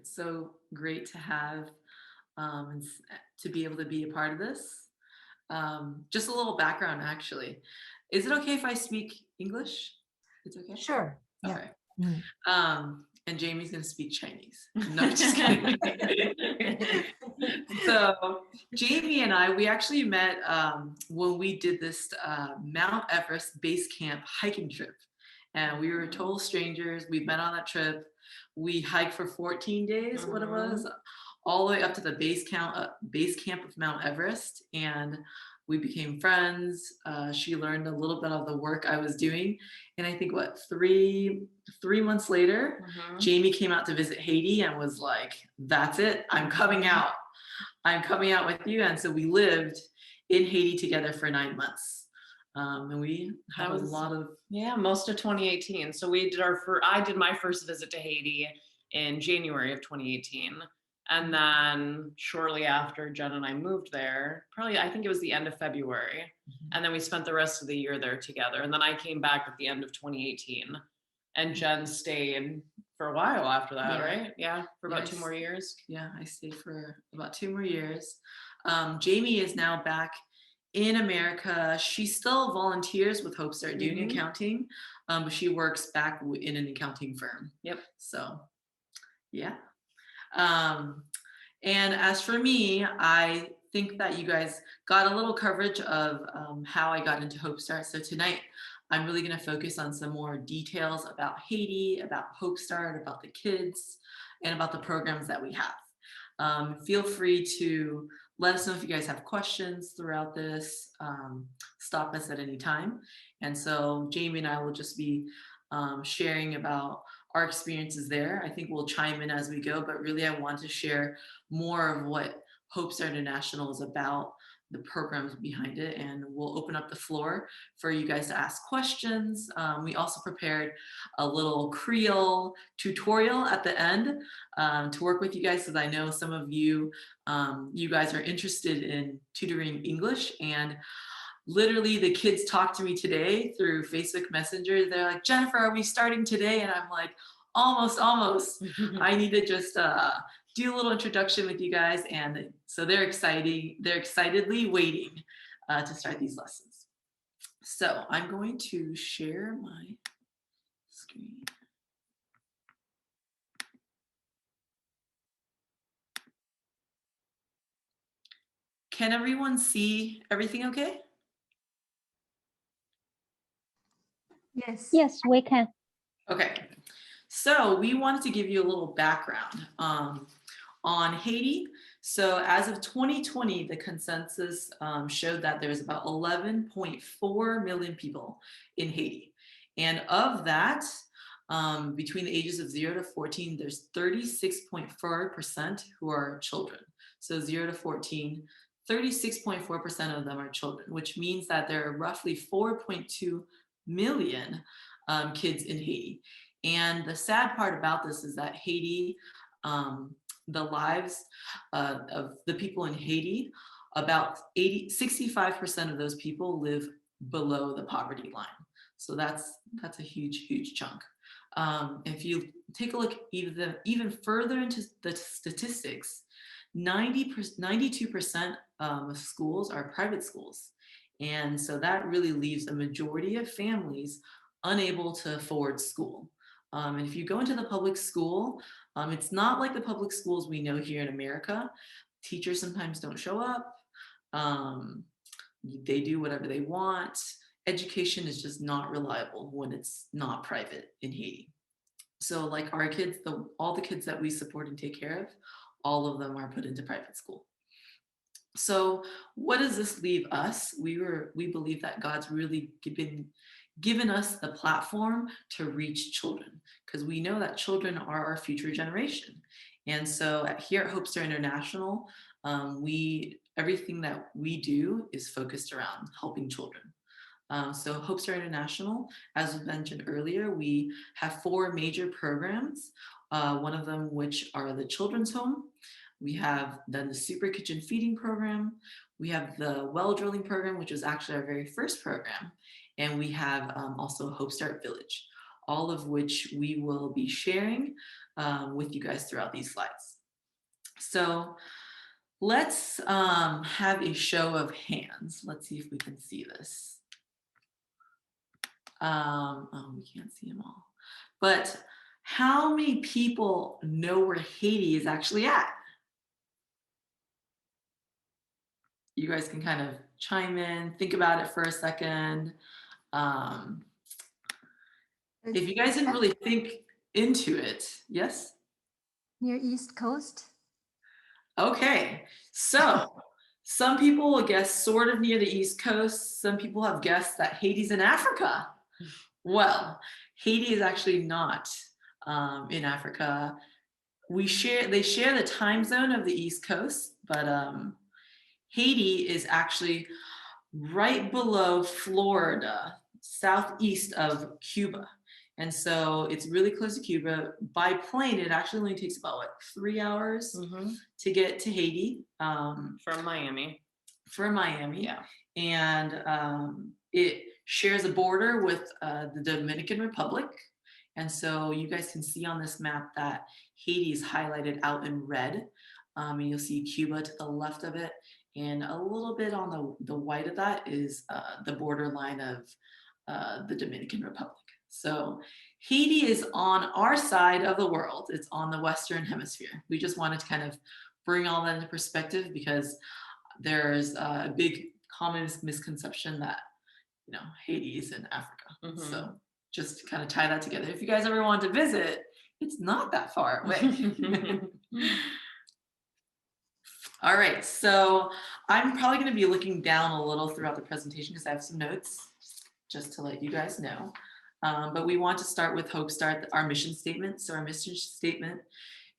It's so great to have to be able to be a part of this. Just a little background, actually. Is it okay if I speak English? It's okay? Sure. Yeah. Okay. And Jamie's going to speak Chinese. No, just kidding. So Jamie and I, we actually met when we did this Mount Everest base camp hiking trip. And we were total strangers. We met on that trip. We hiked for 14 days, what it was, all the way up to the base camp of Mount Everest. And we became friends. She learned a little bit of the work I was doing. And I think, three months later, Jamie came out to visit Haiti and was like, that's it. I'm coming out. I'm coming out with you. And so we lived in Haiti together for 9 months. And we had a lot of... Yeah, most of 2018. So we did I did my first visit to Haiti in January of 2018. And then shortly after, Jen and I moved there, probably, I think it was the end of February. And then we spent the rest of the year there together. And then I came back at the end of 2018. And Jen stayed for a while after that, right? Yeah, for about 2 more years. Yeah, I stayed for about 2 more years. Jamie is now back in America. She still volunteers with Hope Start doing accounting, but she works back in an accounting firm. Yep. So, yeah. And as for me, I think that you guys got a little coverage of how I got into Hope Start. So tonight, I'm really going to focus on some more details about Haiti, about Hope Start, about the kids, and about the programs that we have. Feel free to let us know if you guys have questions throughout this. Stop us at any time. And so Jamie and I will just be sharing about our experiences there. I think we'll chime in as we go, but really I want to share more of what Hope Start International is about, the programs behind it, and we'll open up the floor for you guys to ask questions. We also prepared a little Creole tutorial at the end to work with you guys, because I know some of you, you guys are interested in tutoring English, and literally the kids talked to me today through Facebook Messenger. They're like, Jennifer, are we starting today? And I'm like, almost. I need to just do a little introduction with you guys. And so they're excitedly waiting to start these lessons. So I'm going to share my screen. Can everyone see everything okay? Yes, we can. Okay, so we wanted to give you a little background on Haiti. So as of 2020, the consensus showed that there's about 11.4 million people in Haiti. And of that, between the ages of 0 to 14, there's 36.4% who are children. So 0 to 14, 36.4% of them are children, which means that there are roughly 4.2 million kids in Haiti. And the sad part about this is that Haiti, the lives of the people in Haiti, about 65% of those people live below the poverty line. So that's a huge chunk. If you take a look even further into the statistics, 92% of schools are private schools. And so that really leaves a majority of families unable to afford school. And if you go into the public school, it's not like the public schools we know here in America. Teachers sometimes don't show up. They do whatever they want. Education is just not reliable when it's not private in Haiti. So like our kids, all the kids that we support and take care of, all of them are put into private school. So what does this leave us? We believe that God's really given us the platform to reach children, because we know that children are our future generation. And so here at Hope Start International, everything that we do is focused around helping children. So Hope Start International, as was mentioned earlier, we have 4 major programs, one of them which are the Children's Home. We have then the Super Kitchen Feeding Program. We have the Well Drilling Program, which was actually our very first program. And we have also Hope Start Village, all of which we will be sharing with you guys throughout these slides. So let's have a show of hands. Let's see if we can see this. Oh, we can't see them all. But how many people know where Haiti is actually at? You guys can kind of chime in, think about it for a second. If you guys didn't really think into it, yes? Near East Coast. Okay, so some people will guess sort of near the East Coast. Some people have guessed that Haiti's in Africa. Well, Haiti is actually not in Africa. They share the time zone of the East Coast, but Haiti is actually right below Florida, southeast of Cuba. And so it's really close to Cuba. By plane, it actually only takes about 3 hours to get to Haiti. From Miami. Yeah. And it shares a border with the Dominican Republic. And so you guys can see on this map that Haiti is highlighted out in red. And you'll see Cuba to the left of it. And a little bit on the white of that is the borderline of the Dominican Republic. So Haiti is on our side of the world. It's on the Western Hemisphere. We just wanted to kind of bring all that into perspective because there's a big common misconception that, Haiti is in Africa. So just to kind of tie that together. If you guys ever want to visit, it's not that far away. All right, so I'm probably going to be looking down a little throughout the presentation because I have some notes just to let you guys know. But we want to start with Hope Start, our mission statement. So our mission statement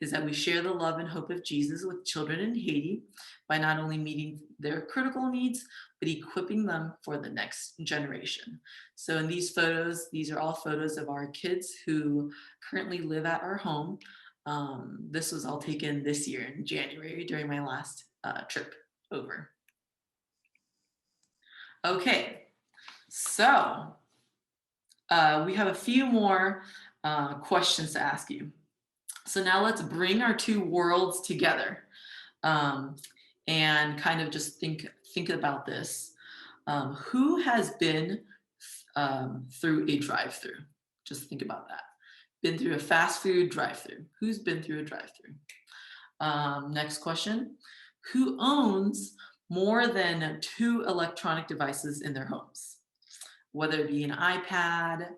is that we share the love and hope of Jesus with children in Haiti by not only meeting their critical needs, but equipping them for the next generation. So in these photos, these are all photos of our kids who currently live at our home. This was all taken this year in January during my last trip over. Okay, so we have a few more questions to ask you. So now let's bring our two worlds together and kind of just think about this. Who has been through a drive-through? Just think about that. Been through a fast food drive-through. Who's been through a drive-through? Next question. Who owns more than 2 electronic devices in their homes? Whether it be an iPad,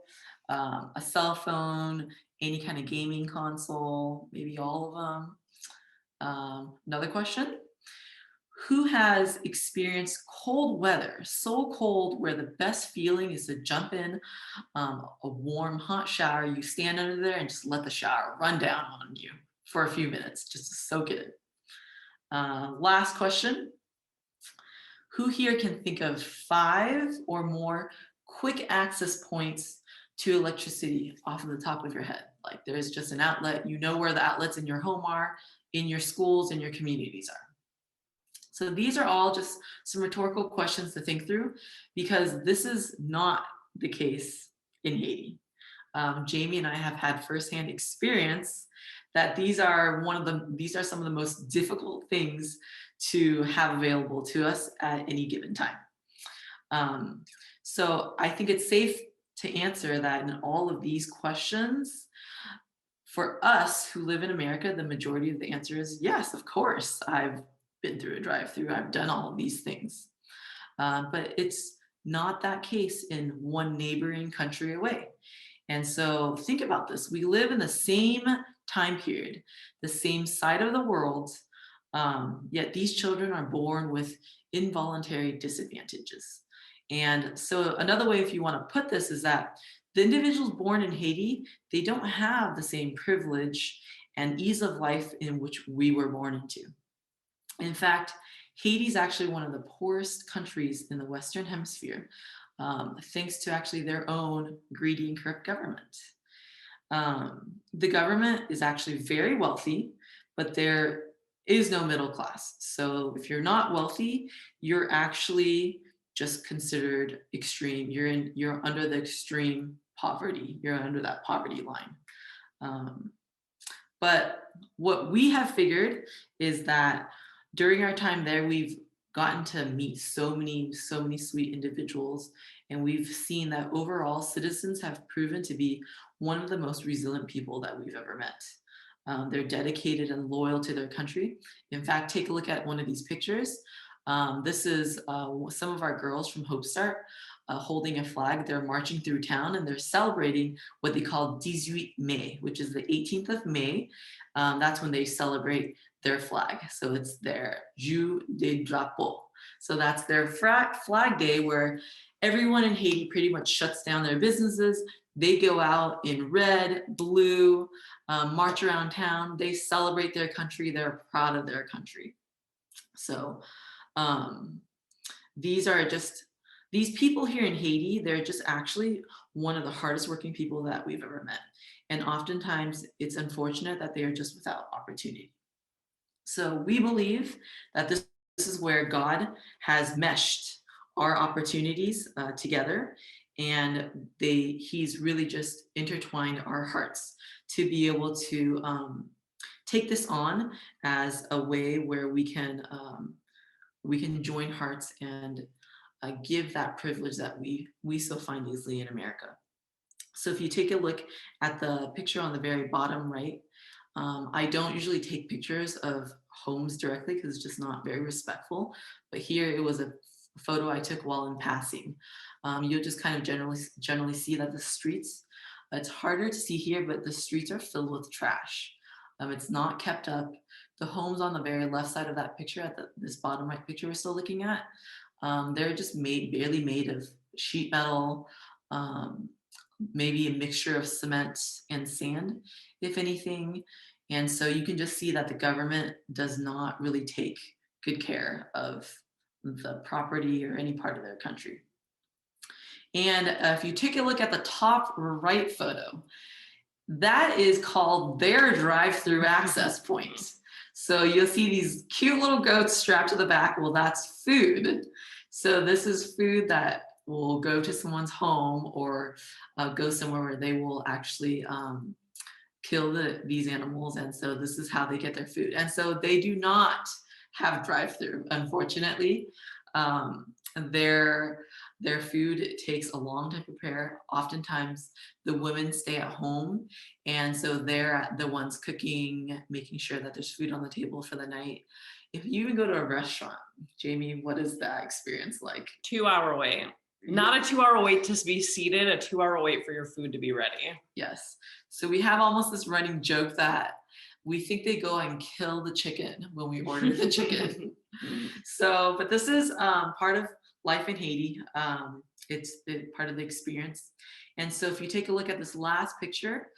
a cell phone, any kind of gaming console, maybe all of them. Another question. Who has experienced cold weather, so cold where the best feeling is to jump in a warm, hot shower. You stand under there and just let the shower run down on you for a few minutes just to soak it in. Last question. Who here can think of 5 or more quick access points to electricity off of the top of your head? Like there's just an outlet, you know where the outlets in your home are, in your schools, in your communities are. So these are all just some rhetorical questions to think through because this is not the case in Haiti. Jamie and I have had firsthand experience that these are some of the most difficult things to have available to us at any given time. So I think it's safe to answer that in all of these questions, for us who live in America, the majority of the answer is yes, of course. I've been through a drive-through. I've done all of these things. But it's not that case in one neighboring country away. And so think about this. We live in the same time period, the same side of the world, yet these children are born with involuntary disadvantages. And so another way, if you want to put this, is that the individuals born in Haiti, they don't have the same privilege and ease of life in which we were born into. In fact, Haiti is actually one of the poorest countries in the Western Hemisphere, thanks to actually their own greedy and corrupt government. The government is actually very wealthy, but there is no middle class. So if you're not wealthy, you're actually just considered extreme. You're under the extreme poverty. You're under that poverty line. But what we have figured is that during our time there, we've gotten to meet so many sweet individuals. And we've seen that overall citizens have proven to be one of the most resilient people that we've ever met. They're dedicated and loyal to their country. In fact, take a look at one of these pictures. This is some of our girls from Hope Start holding a flag. They're marching through town and they're celebrating what they call 18 May, which is the 18th of May. That's when they celebrate their flag. So it's their Jour des Drapeaux. So that's their flag day where everyone in Haiti pretty much shuts down their businesses. They go out in red, blue, march around town. They celebrate their country. They're proud of their country. So these people here in Haiti, they're just actually one of the hardest working people that we've ever met. And oftentimes it's unfortunate that they are just without opportunity. So we believe that this is where God has meshed our opportunities together, and he's really just intertwined our hearts to be able to take this on as a way where we can join hearts and give that privilege that we so find easily in America. So if you take a look at the picture on the very bottom right, I don't usually take pictures of homes directly because it's just not very respectful. But here it was a photo I took while in passing. You'll just kind of generally see that the streets, it's harder to see here, but the streets are filled with trash. It's not kept up. The homes on the very left side of that picture, at this bottom right picture we're still looking at, they're just barely made of sheet metal, maybe a mixture of cement and sand, if anything. And so you can just see that the government does not really take good care of the property or any part of their country. And if you take a look at the top right photo, that is called their drive-through access point. So you'll see these cute little goats strapped to the back. Well, that's food. So this is food that will go to someone's home or go somewhere where they will actually kill these animals. And so this is how they get their food. And so they do not have drive-through, unfortunately. Their food takes a long time to prepare. Oftentimes the women stay at home, and so they're the ones cooking, making sure that there's food on the table for the night. If you even go to a restaurant, Jamie, what is that experience like? 2-hour wait. Not a 2-hour wait to be seated, a 2-hour wait for your food to be ready. Yes. So we have almost this running joke that we think they go and kill the chicken when we order the chicken. So, but this is part of life in Haiti. It's part of the experience. And so if you take a look at this last picture,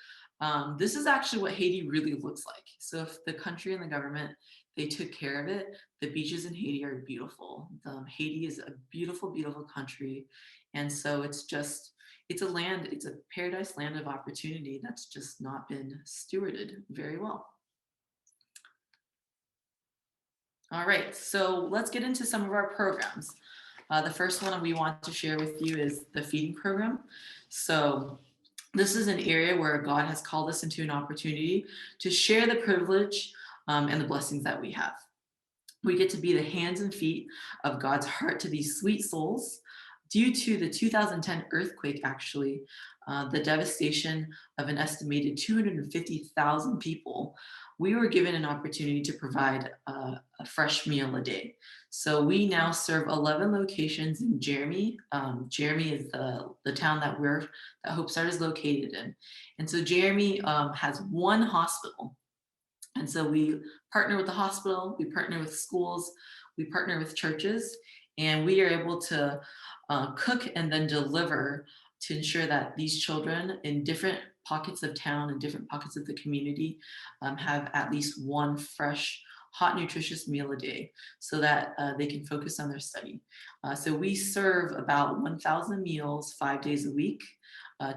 this is actually what Haiti really looks like. So if the country and the government, they took care of it, the beaches in Haiti are beautiful. Haiti is a beautiful, beautiful country. And so it's a paradise land of opportunity that's just not been stewarded very well. All right, so let's get into some of our programs. The first one we want to share with you is the feeding program. So this is an area where God has called us into an opportunity to share the privilege and the blessings that we have. We get to be the hands and feet of God's heart to these sweet souls. Due to the 2010 earthquake, actually, the devastation of an estimated 250,000 people, we were given an opportunity to provide a fresh meal a day. So we now serve 11 locations in Jeremy. Jeremy is the town that Hope Start is located in. And so Jeremy has one hospital. And so we partner with the hospital, we partner with schools, we partner with churches, and we are able to cook and then deliver to ensure that these children in different pockets of town and different pockets of the community have at least one fresh, hot, nutritious meal a day so that they can focus on their study. So we serve about 1,000 meals 5 days a week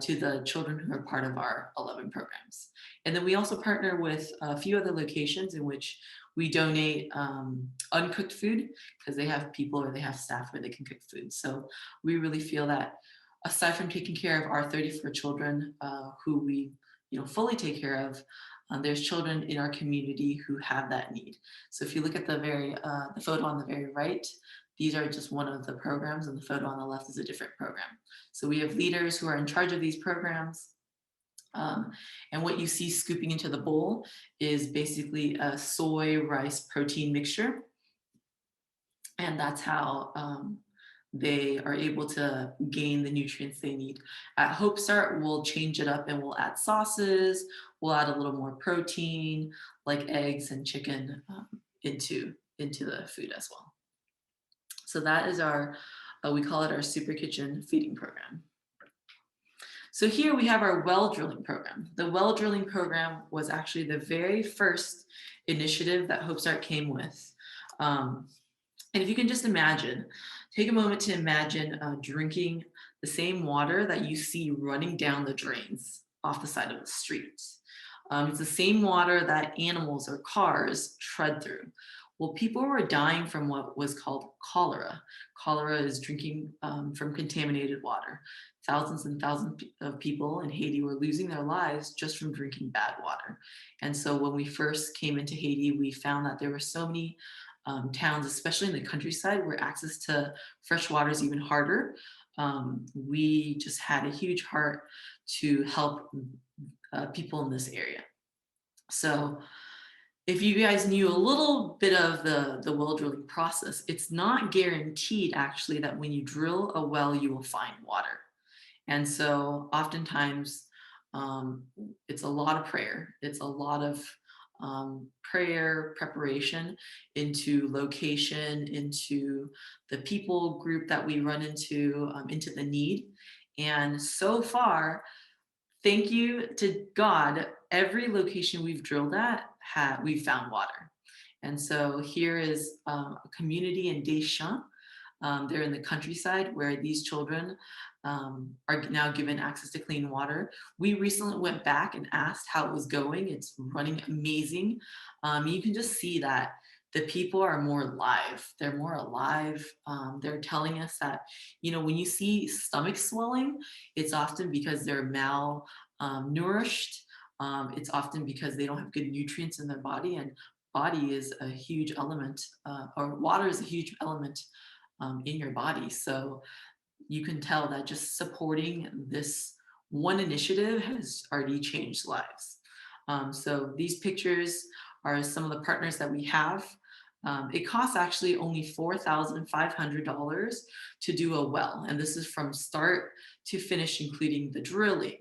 to the children who are part of our 11 programs. And then we also partner with a few other locations in which we donate uncooked food because they have people or they have staff where they can cook food. So we really feel that aside from taking care of our 34 children who we fully take care of, there's children in our community who have that need. So if you look at the photo on the very right, these are just one of the programs, and the photo on the left is a different program. So we have leaders who are in charge of these programs. And what you see scooping into the bowl is basically a soy rice protein mixture. And that's how they are able to gain the nutrients they need. At Hope Start, we'll change it up and we'll add sauces, we'll add a little more protein, like eggs and chicken into the food as well. So that is our, we call it our Super Kitchen feeding program. So here we have our well drilling program. The well drilling program was actually the very first initiative that Hope Start came with. And if you can just imagine, take a moment to imagine drinking the same water that you see running down the drains off the side of the street. It's the same water that animals or cars tread through. Well, people were dying from what was called cholera. Cholera is drinking from contaminated water. Thousands and thousands of people in Haiti were losing their lives just from drinking bad water. And so when we first came into Haiti, we found that there were so many towns, especially in the countryside, where access to fresh water is even harder. We just had a huge heart to help people in this area. So if you guys knew a little bit of the well drilling process, it's not guaranteed actually that when you drill a well, you will find water. And so oftentimes it's a lot of prayer. It's a lot of prayer preparation into location, into the people group that we run into the need. And so far, thank you to God, every location we've drilled at, we've found water. And so here is a community in Deschamps. They're in the countryside where these children are now given access to clean water. We recently went back and asked how it was going. It's running amazing. You can just see that the people are more alive. They're more alive. They're telling us that, when you see stomach swelling, it's often because they're malnourished. It's often because they don't have good nutrients in their body, and body is a huge element, or water is a huge element in your body. So you can tell that just supporting this one initiative has already changed lives. So these pictures are some of the partners that we have. It costs actually only $4,500 to do a well. And this is from start to finish, including the drilling,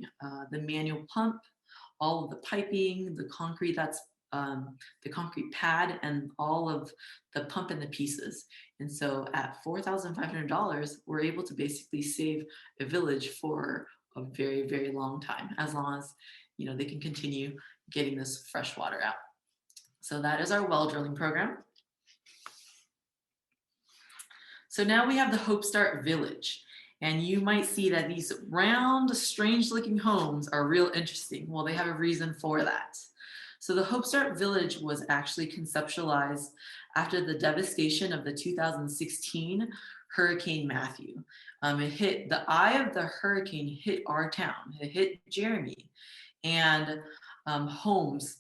the manual pump, all of the piping, the concrete the concrete pad, and all of the pump and the pieces. And so at $4,500, we're able to basically save a village for a very, very long time, as long as they can continue getting this fresh water out. So that is our well drilling program. So now we have the Hope Start Village. And you might see that these round, strange looking homes are real interesting. Well, they have a reason for that. So the Hope Start Village was actually conceptualized after the devastation of the 2016 Hurricane Matthew. The eye of the hurricane hit our town. It hit Jeremy, and homes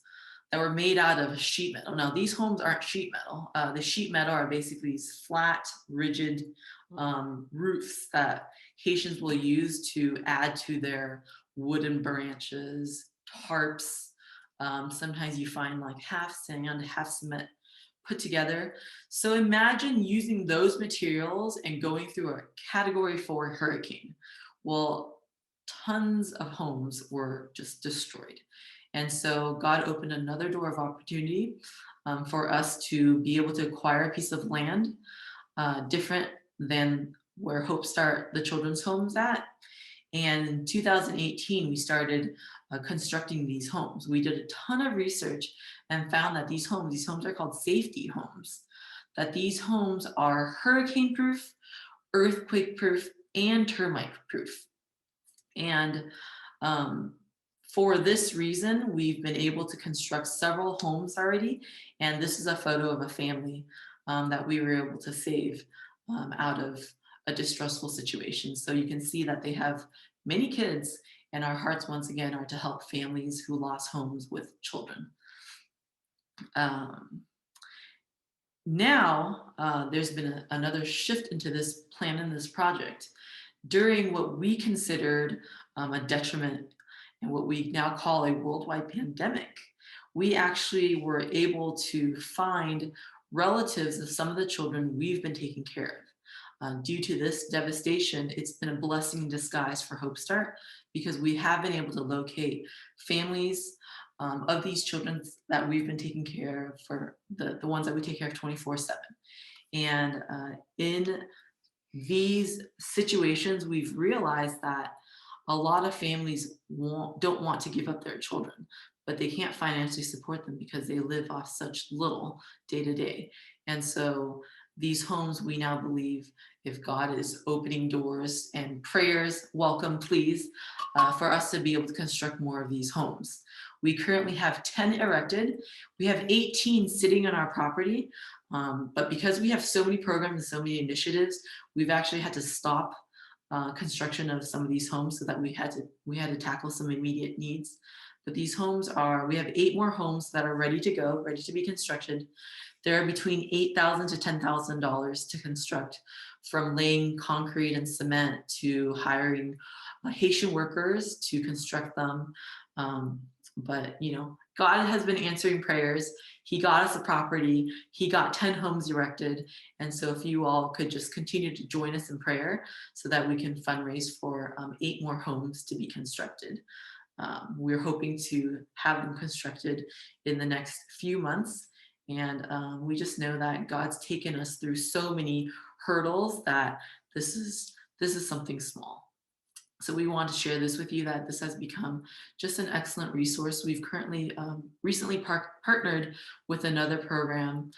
that were made out of sheet metal. Now, these homes aren't sheet metal. The sheet metal are basically these flat, rigid roofs that Haitians will use to add to their wooden branches, tarps. Sometimes you find like half sand, half cement put together. So imagine using those materials and going through a Category 4 hurricane. Well, tons of homes were just destroyed. And so God opened another door of opportunity for us to be able to acquire a piece of land different than where Hope Start, the children's homes at. And in 2018, we started constructing these homes. We did a ton of research and found that these homes are called safety homes, that these homes are hurricane proof, earthquake proof, and termite proof. And for this reason, we've been able to construct several homes already. And this is a photo of a family that we were able to save out of a distressful situation. So you can see that they have many kids And our hearts, once again, are to help families who lost homes with children. Now, there's been another shift into this plan and this project. During what we considered a detriment and what we now call a worldwide pandemic, we actually were able to find relatives of some of the children we've been taking care of. Due to this devastation, it's been a blessing in disguise for Hope Start, because we have been able to locate families of these children that we've been taking care of, for the ones that we take care of 24/7. And in these situations, we've realized that a lot of families don't want to give up their children, but they can't financially support them because they live off such little day to day. And so these homes, we now believe, if God is opening doors and prayers, welcome, please, for us to be able to construct more of these homes. We currently have 10 erected. We have 18 sitting on our property. But because we have so many programs and so many initiatives, we've actually had to stop construction of some of these homes, so that we had to tackle some immediate needs. But these homes we have 8 more homes that are ready to go, ready to be constructed. They're between $8,000 to $10,000 to construct, from laying concrete and cement to hiring Haitian workers to construct them. But God has been answering prayers. He got us a property. He got 10 homes erected. And so if you all could just continue to join us in prayer, so that we can fundraise for 8 more homes to be constructed. We're hoping to have them constructed in the next few months. And we just know that God's taken us through so many hurdles that this is something small. So we want to share this with you, that this has become just an excellent resource. We've currently recently partnered with another program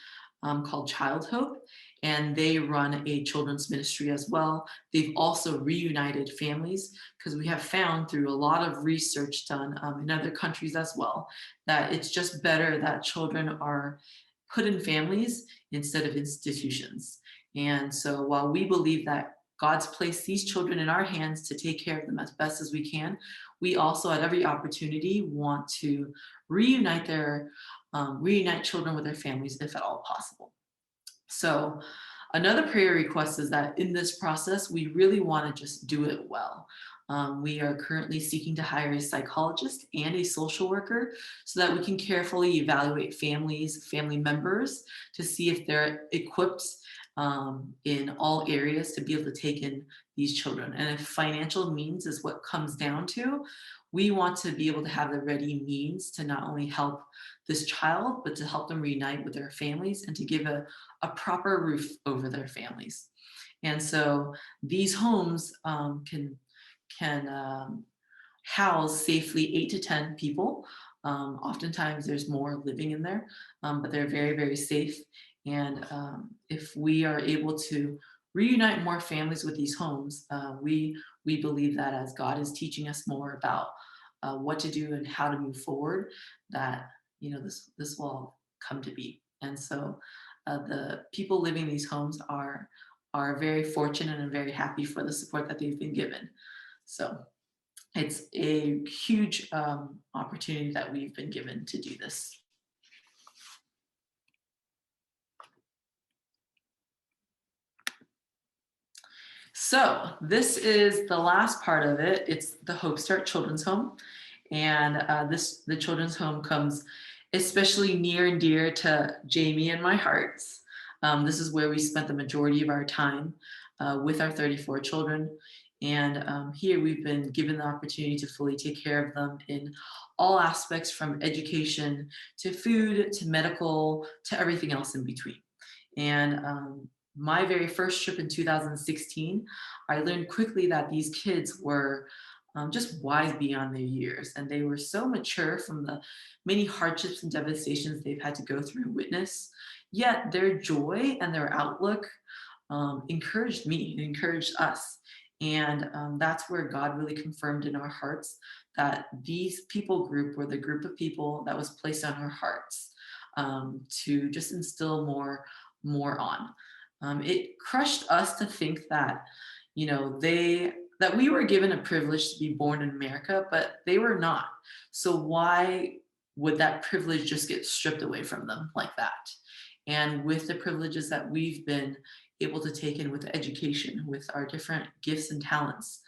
called Child Hope, and they run a children's ministry as well. They've also reunited families, because we have found through a lot of research done in other countries as well, that it's just better that children are put in families instead of institutions. And so while we believe that God's placed these children in our hands to take care of them as best as we can, we also, at every opportunity, want to reunite children with their families, if at all possible. So another prayer request is that in this process, we really want to just do it well. We are currently seeking to hire a psychologist and a social worker, so that we can carefully evaluate family members, to see if they're equipped in all areas to be able to take in these children. And if financial means is what comes down to, we want to be able to have the ready means to not only help this child, but to help them reunite with their families, and to give a proper roof over their families. And so these homes can house safely 8 to 10 people. Oftentimes there's more living in there, but they're very, very safe. And if we are able to reunite more families with these homes, we believe that as God is teaching us more about what to do and how to move forward, that this will come to be. And so the people living in these homes are very fortunate and very happy for the support that they've been given. So it's a huge opportunity that we've been given to do this. So this is the last part of it. It's the Hope Start Children's Home. And the children's home comes especially near and dear to Jamie and my hearts. This is where we spent the majority of our time with our 34 children. And here we've been given the opportunity to fully take care of them in all aspects, from education to food to medical to everything else in between. And my very first trip in 2016, I learned quickly that these kids were just wise beyond their years. And they were so mature from the many hardships and devastations they've had to go through and witness. Yet their joy and their outlook encouraged me and encouraged us. And that's where God really confirmed in our hearts that these people group were the group of people that was placed on our hearts to just instill more on. It crushed us to think that, they that we were given a privilege to be born in America, but they were not. So why would that privilege just get stripped away from them like that? And with the privileges that we've been able to take in with education, with our different gifts and talents,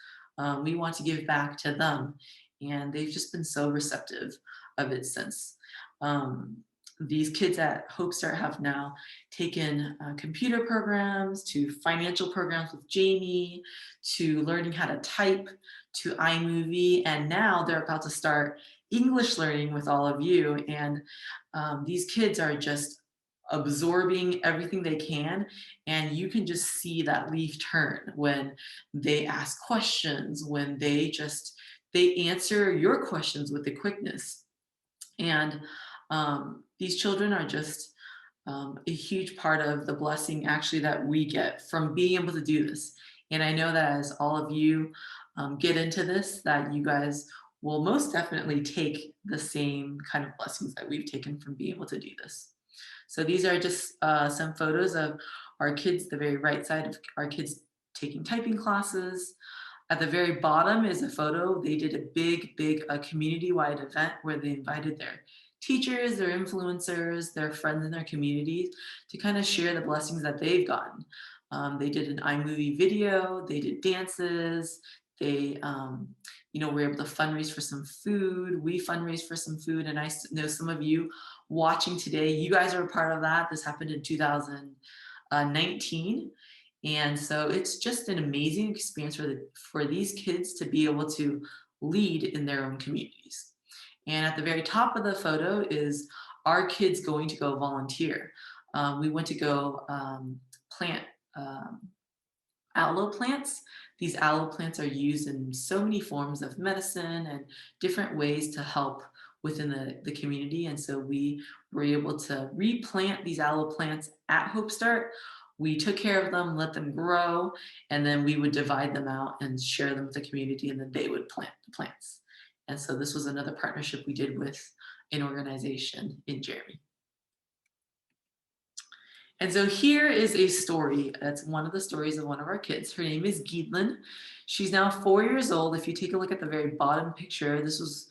we want to give back to them. And they've just been so receptive of it since. These kids at Hope Start have now taken computer programs to financial programs with Jamie, to learning how to type, to iMovie, and now they're about to start English learning with all of you. And these kids are just absorbing everything they can, and you can just see that leaf turn when they ask questions, when they answer your questions with the quickness. And these children are just a huge part of the blessing actually that we get from being able to do this. And I know that as all of you get into this, that you guys will most definitely take the same kind of blessings that we've taken from being able to do this. So these are just some photos of our kids, the very right side of our kids taking typing classes. At the very bottom is a photo. They did a big community-wide event where they invited their teachers, their influencers, their friends in their communities to kind of share the blessings that they've gotten. They did an iMovie video, they did dances, they were able to fundraise for some food. We fundraised for some food, and I know some of you watching today, you guys are a part of that. This happened in 2019. And so it's just an amazing experience for these kids to be able to lead in their own communities. And at the very top of the photo is our kids going to go volunteer. We went to go plant aloe plants. These aloe plants are used in so many forms of medicine and different ways to help within the community. And so we were able to replant these aloe plants at Hope Start. We took care of them, let them grow, and then we would divide them out and share them with the community, and then they would plant the plants. And so this was another partnership we did with an organization in Jeremy. And so here is a story. That's one of the stories of one of our kids. Her name is guidlin. She's now 4 years old. If you take a look at the very bottom picture, this was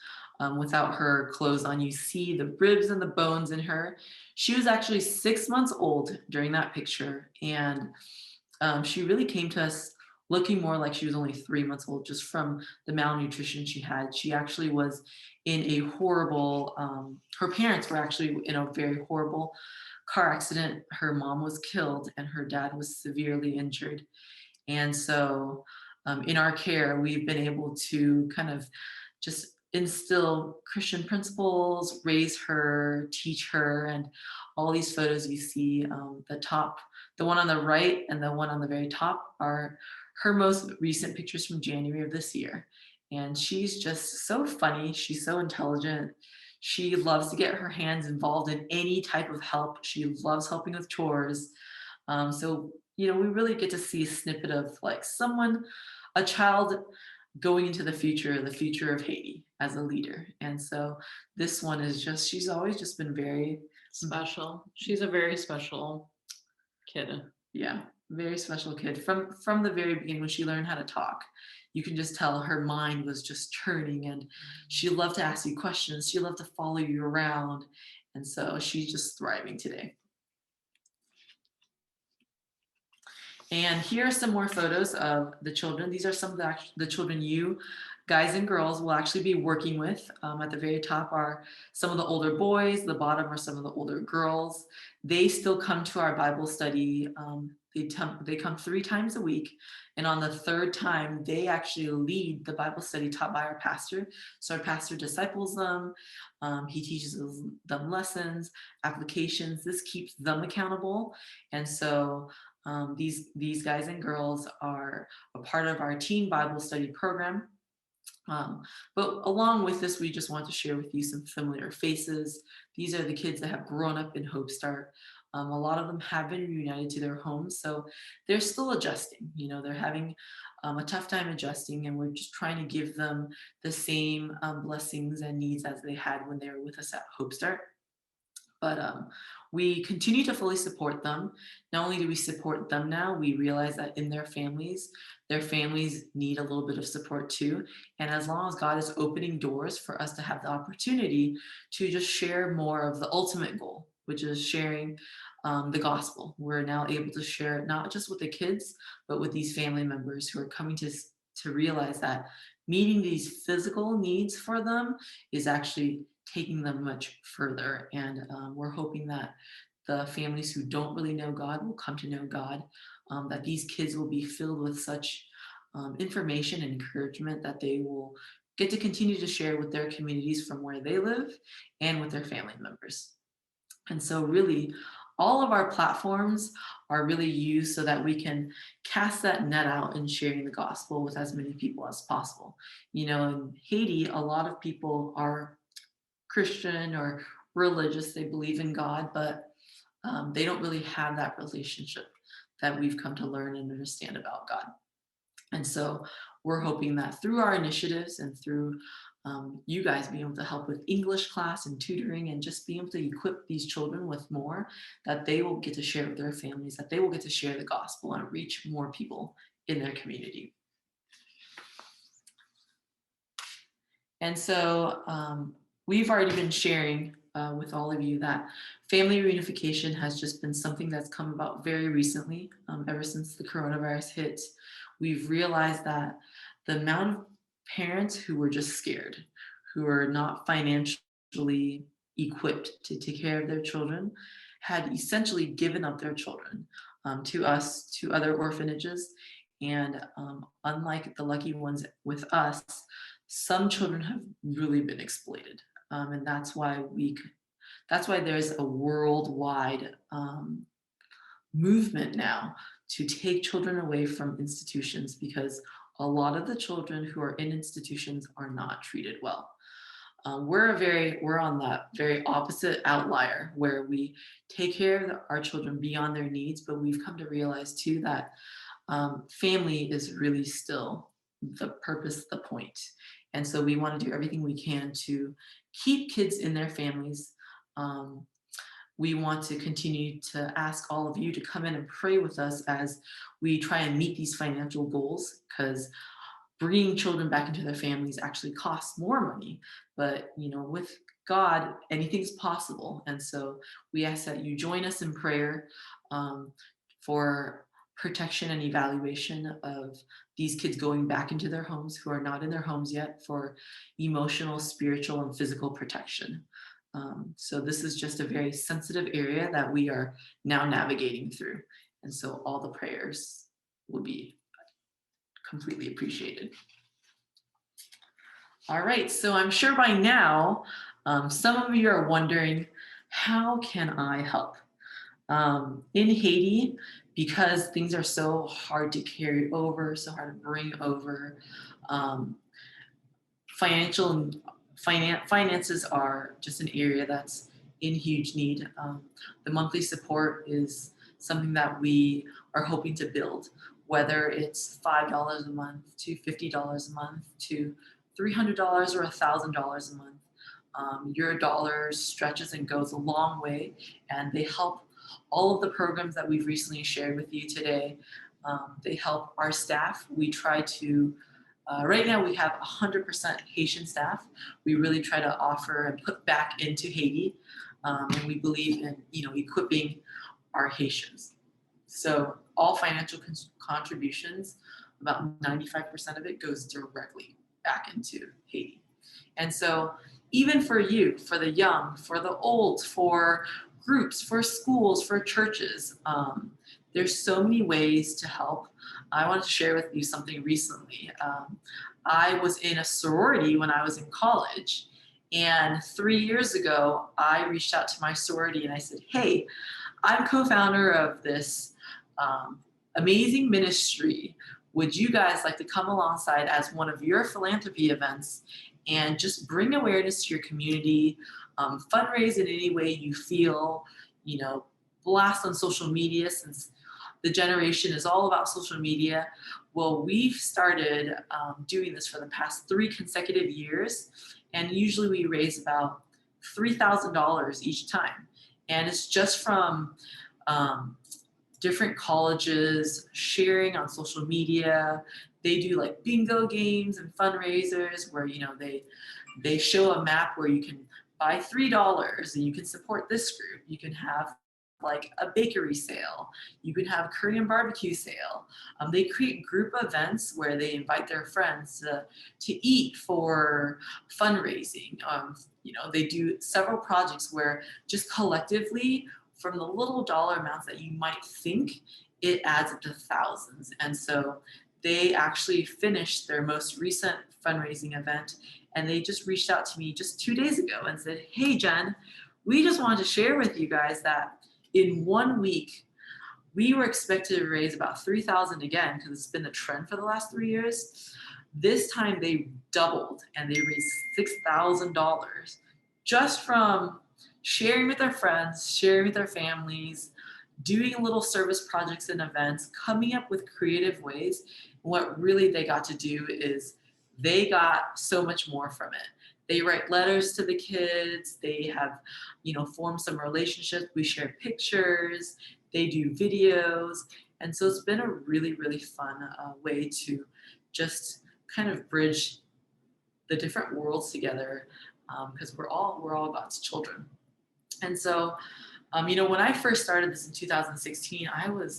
without her clothes on. You see the ribs and the bones in her. She was actually 6 months old during that picture. And she really came to us looking more like she was only 3 months old, just from the malnutrition she had. She actually was in a horrible, her parents were actually in a very horrible car accident. Her mom was killed and her dad was severely injured. And so in our care, we've been able to kind of just instill Christian principles, raise her, teach her, and all these photos you see, the one on the right and the one on the very top are her most recent pictures from January of this year. And she's just so funny. She's so intelligent. She loves to get her hands involved in any type of help. She loves helping with chores. So, we really get to see a snippet of like a child going into the future of Haiti as a leader. And so this one is she's always just been very special. She's a very special kid. Yeah, very special kid. From the very beginning, when she learned how to talk, you can just tell her mind was just churning, and she loved to ask you questions. She loved to follow you around. And so she's just thriving today. And here are some more photos of the children. These are some of the children you guys and girls will actually be working with. At the very top are some of the older boys. The bottom are some of the older girls. They still come to our Bible study. They come 3 times a week. And on the 3rd time, they actually lead the Bible study taught by our pastor. So our pastor disciples them. He teaches them lessons, applications. This keeps them accountable. And so these guys and girls are a part of our teen Bible study program. But along with this, we just want to share with you some familiar faces. These are the kids that have grown up in Hope Start. A lot of them have been reunited to their homes, so they're still adjusting. They're having a tough time adjusting, and we're just trying to give them the same blessings and needs as they had when they were with us at Hope Start. But we continue to fully support them. Not only do we support them now, we realize that in their families need a little bit of support too. And as long as God is opening doors for us to have the opportunity to just share more of the ultimate goal, which is sharing the gospel, we're now able to share it not just with the kids, but with these family members who are coming to realize that meeting these physical needs for them is actually taking them much further. And we're hoping that the families who don't really know God will come to know God, that these kids will be filled with such information and encouragement that they will get to continue to share with their communities from where they live and with their family members. And so really, all of our platforms are really used so that we can cast that net out in sharing the gospel with as many people as possible. You know, in Haiti, a lot of people are Christian or religious, they believe in God, but they don't really have that relationship that we've come to learn and understand about God. And so we're hoping that through our initiatives and through you guys being able to help with English class and tutoring and just being able to equip these children with more, that they will get to share with their families, that they will get to share the gospel and reach more people in their community. And so we've already been sharing with all of you that family reunification has just been something that's come about very recently. Ever since the coronavirus hit, we've realized that the amount of parents who were just scared, who are not financially equipped to take care of their children, had essentially given up their children to us, to other orphanages. And unlike the lucky ones with us, some children have really been exploited. And that's why there's a worldwide movement now to take children away from institutions, because a lot of the children who are in institutions are not treated well. We're on that very opposite outlier where we take care of our children beyond their needs, but we've come to realize too that family is really still the purpose, the point. And so we want to do everything we can to keep kids in their families. We want to continue to ask all of you to come in and pray with us as we try and meet these financial goals, because bringing children back into their families actually costs more money. But, you know, with God, anything's possible. And so we ask that you join us in prayer for protection and evaluation of these kids going back into their homes who are not in their homes yet, for emotional, spiritual, and physical protection. So this is just a very sensitive area that we are now navigating through. And so all the prayers will be completely appreciated. All right, so I'm sure by now, some of you are wondering, how can I help? In Haiti, because things are so hard to carry over, so hard to bring over, finances are just an area that's in huge need. The monthly support is something that we are hoping to build, whether it's $5 a month to $50 a month to $300 or $1,000 a month. Your dollar stretches and goes a long way, and they help all of the programs that we've recently shared with you today. They help our staff. We try to right now we have 100% Haitian staff. We really try to offer and put back into Haiti, and we believe in equipping our Haitians. So all financial contributions, about 95% of it goes directly back into Haiti. And so even for you, for the young, for the old, for groups, for schools, for churches, there's so many ways to help. I wanted to share with you something recently. I was in a sorority when I was in college, and 3 years ago, I reached out to my sorority and I said, hey, I'm co-founder of this amazing ministry. Would you guys like to come alongside as one of your philanthropy events and just bring awareness to your community, fundraise in any way you feel, blast on social media, since the generation is all about social media. Well, we've started doing this for the past 3 consecutive years, and usually we raise about $3,000 each time. And it's just from different colleges sharing on social media. They do like bingo games and fundraisers where, you know, they show a map where you can buy $3 and you can support this group. You can have like a bakery sale. You can have Korean barbecue sale. They create group events where they invite their friends to eat for fundraising. You know, they do several projects where just collectively, from the little dollar amounts that you might think, it adds up to thousands. And so they actually finished their most recent fundraising event, and they just reached out to me just 2 days ago and said, hey, Jen, we just wanted to share with you guys that in 1 week, we were expected to raise about $3,000 again, because it's been the trend for the last 3 years. This time they doubled and they raised $6,000 just from sharing with their friends, sharing with their families, doing little service projects and events, coming up with creative ways. What really they got to do is they got so much more from it. They write letters to the kids. They have, you know, formed some relationships. We share pictures. They do videos. And so it's been a really, really fun way to just kind of bridge the different worlds together, because we're all God's children. And so, you know, when I first started this in 2016,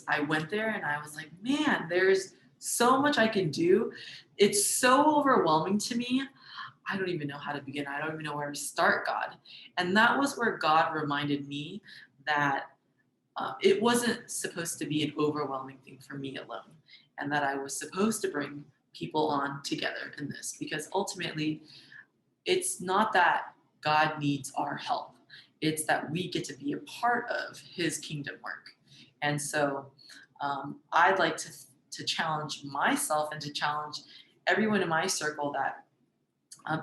I went there and I was like, man, there's so much I can do. It's so overwhelming to me. I don't even know how to begin. I don't even know where to start, God. And that was where God reminded me that it wasn't supposed to be an overwhelming thing for me alone, and that I was supposed to bring people on together in this, because ultimately it's not that God needs our help. It's that we get to be a part of his kingdom work. And so I'd like to challenge myself and to challenge everyone in my circle that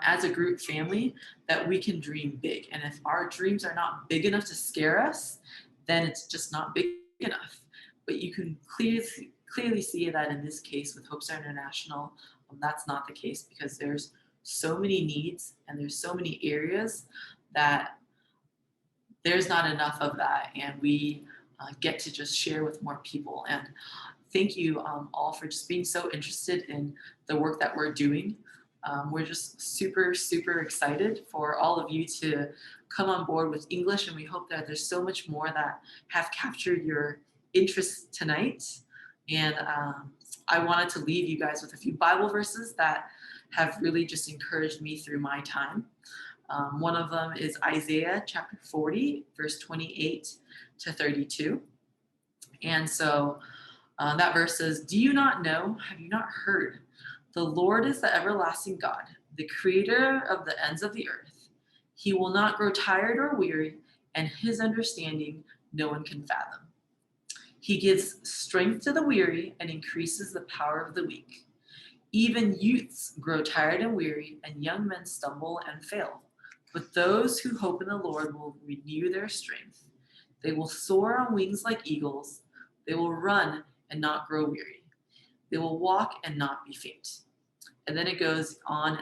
as a group family, that we can dream big. And if our dreams are not big enough to scare us, then it's just not big enough. But you can clearly see that in this case with Hope Star International, that's not the case, because there's so many needs and there's so many areas that there's not enough of that, and we get to just share with more people. And thank you all for just being so interested in the work that we're doing. We're just super, super excited for all of you to come on board with English, and we hope that there's so much more that have captured your interest tonight. And I wanted to leave you guys with a few Bible verses that have really just encouraged me through my time. One of them is Isaiah chapter 40, verse 28 to 32. And so that verse says, do you not know? Have you not heard? The Lord is the everlasting God, the creator of the ends of the earth. He will not grow tired or weary, and his understanding no one can fathom. He gives strength to the weary and increases the power of the weak. Even youths grow tired and weary, and young men stumble and fail. But those who hope in the Lord will renew their strength. They will soar on wings like eagles. They will run and not grow weary. They will walk and not be faint. And then it goes on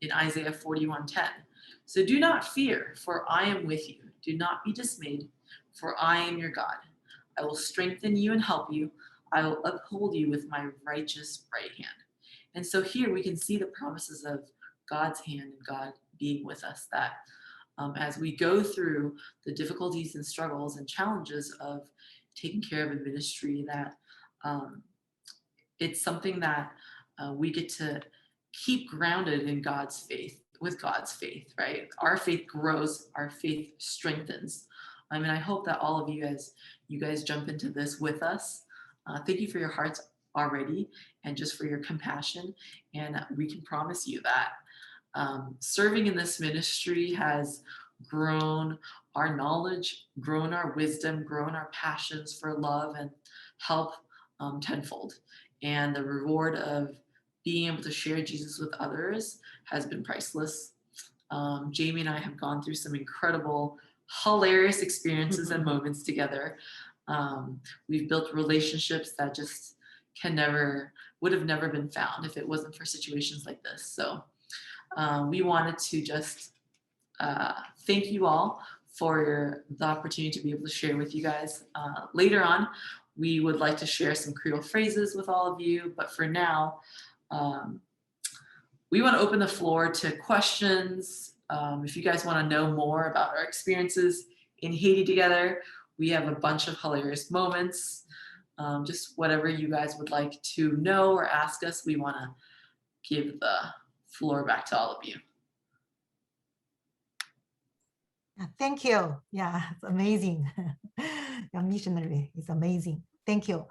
in Isaiah 41:10. So do not fear, for I am with you. Do not be dismayed, for I am your God. I will strengthen you and help you. I will uphold you with my righteous right hand. And so here we can see the promises of God's hand and God being with us, that as we go through the difficulties and struggles and challenges of taking care of a ministry, that it's something that we get to keep grounded in God's faith, with God's faith, right? Our faith grows, our faith strengthens. I mean, I hope that all of you guys jump into this with us. Thank you for your hearts already, and just for your compassion. And we can promise you that serving in this ministry has grown our knowledge, grown our wisdom, grown our passions for love and help tenfold. And the reward of being able to share Jesus with others has been priceless. Jamie and I have gone through some incredible, hilarious experiences and moments together. We've built relationships that just would have never been found if it wasn't for situations like this. So we wanted to just thank you all for the opportunity to be able to share with you guys. Later on, we would like to share some Creole phrases with all of you, but for now, we want to open the floor to questions. If you guys want to know more about our experiences in Haiti together, we have a bunch of hilarious moments. Just whatever you guys would like to know or ask us, we want to give the floor back to all of you. Thank you. Yeah, it's amazing. Your missionary is amazing. Thank you.